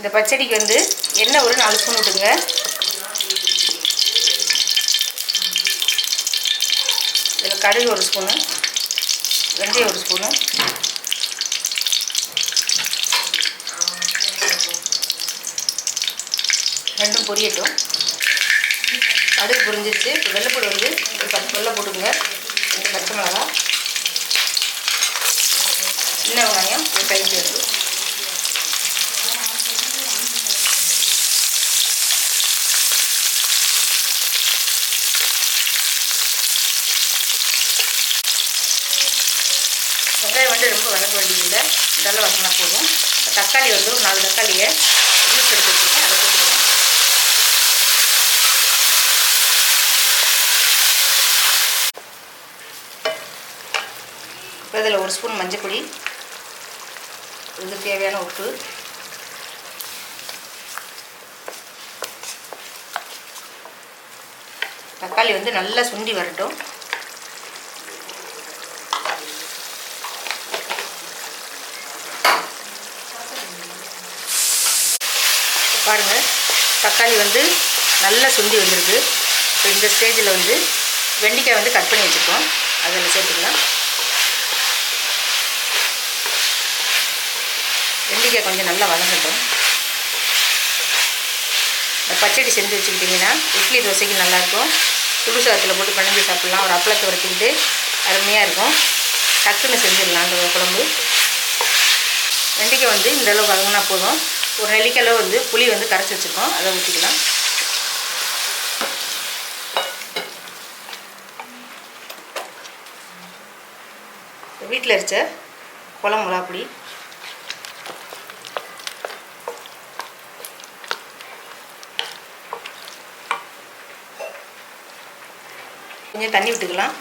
இந்த பச்சடிக்கு வந்து எண்ணெய் ஒரு 4 ஸ்பூன் விட்டுங்க. இதில் கடுகு 1 ஸ்பூனு, வெந்தயம் 1 ஸ்பூனு, ரெண்டும் பொரியட்டும். கடுகு பொரிஞ்சிருச்சு. இப்போ வெள்ளைப்பூடு வந்து ஒரு 10 வெள்ளை போட்டுங்க, 2 பச்சை மிளகா, சின்ன வெங்காயம் ஒரு கை சேர்த்து, வெங்காயம் வந்து ரொம்ப வதங்க வேண்டியதில்லை, இதெல்லாம் வதங்கினா போதும். தக்காளி வந்து ஒரு 4 தக்காளியை ஜூஸ் எடுத்து வச்சுருக்கேன், அதை போட்டுக்கலாம். இப்போ இதில் 1 ஸ்பூன் மஞ்சள் பொடி, இதுக்கு தேவையான உப்பு, தக்காளி வந்து நல்லா சுண்டி வரட்டும். பாருங்கள், தக்காளி வந்து நல்லா சுண்டி வந்திருக்கு. இப்போ இந்த ஸ்டேஜில் வந்து வெண்டைக்காய் வந்து கட் பண்ணி வச்சுருக்கோம், அதில் சேர்த்துக்கலாம். வெண்டைக்காய் கொஞ்சம் நல்லா வதங்கட்டும். இந்த பச்சடி செஞ்சு வச்சுக்கிட்டிங்கன்னா இட்லி தோசைக்கு நல்லாயிருக்கும். சுடு சாதத்தில் போட்டு பிணைஞ்சு சாப்பிட்லாம். ஒரு அப்பளத்தை வறுத்துக்கிட்டு அருமையாக இருக்கும். டக்குன்னு செஞ்சிடலாம் அந்த குழம்பு. வெண்டைக்காய் வந்து இந்தளவு வதங்கினா போதும். ஒரு நெல்லிக்காய் வந்து புளி வந்து கரைச்சி வச்சுருக்கோம், அதை ஊற்றிக்கலாம். வீட்டில் அரைச்ச குழம்பு மிளகாப்பொடி, கொஞ்சம் தண்ணி விட்டுக்கலாம்.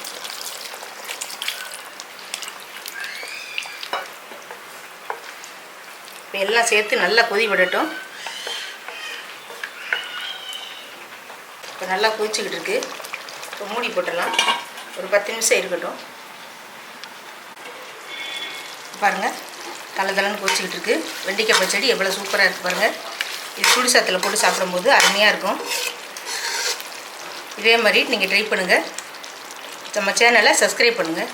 இப்போ எல்லாம் சேர்த்து நல்லா கொதி விடட்டும். இப்போ நல்லா கொதிச்சுக்கிட்டு இருக்கு. இப்போ மூடி போட்டுடலாம், ஒரு 10 நிமிஷம் இருக்கட்டும். பாருங்கள், தலை கொதிச்சுக்கிட்டு இருக்குது. வெண்டைக்காய் பச்சடி எவ்வளோ சூப்பராக இருக்குது பாருங்கள். இது சுடு சாதத்தில் போட்டு சாப்பிடும்போது அருமையாக இருக்கும். இதே மாதிரி நீங்கள் ட்ரை பண்ணுங்கள். நம்ம சேனலை சப்ஸ்கிரைப் பண்ணுங்கள்.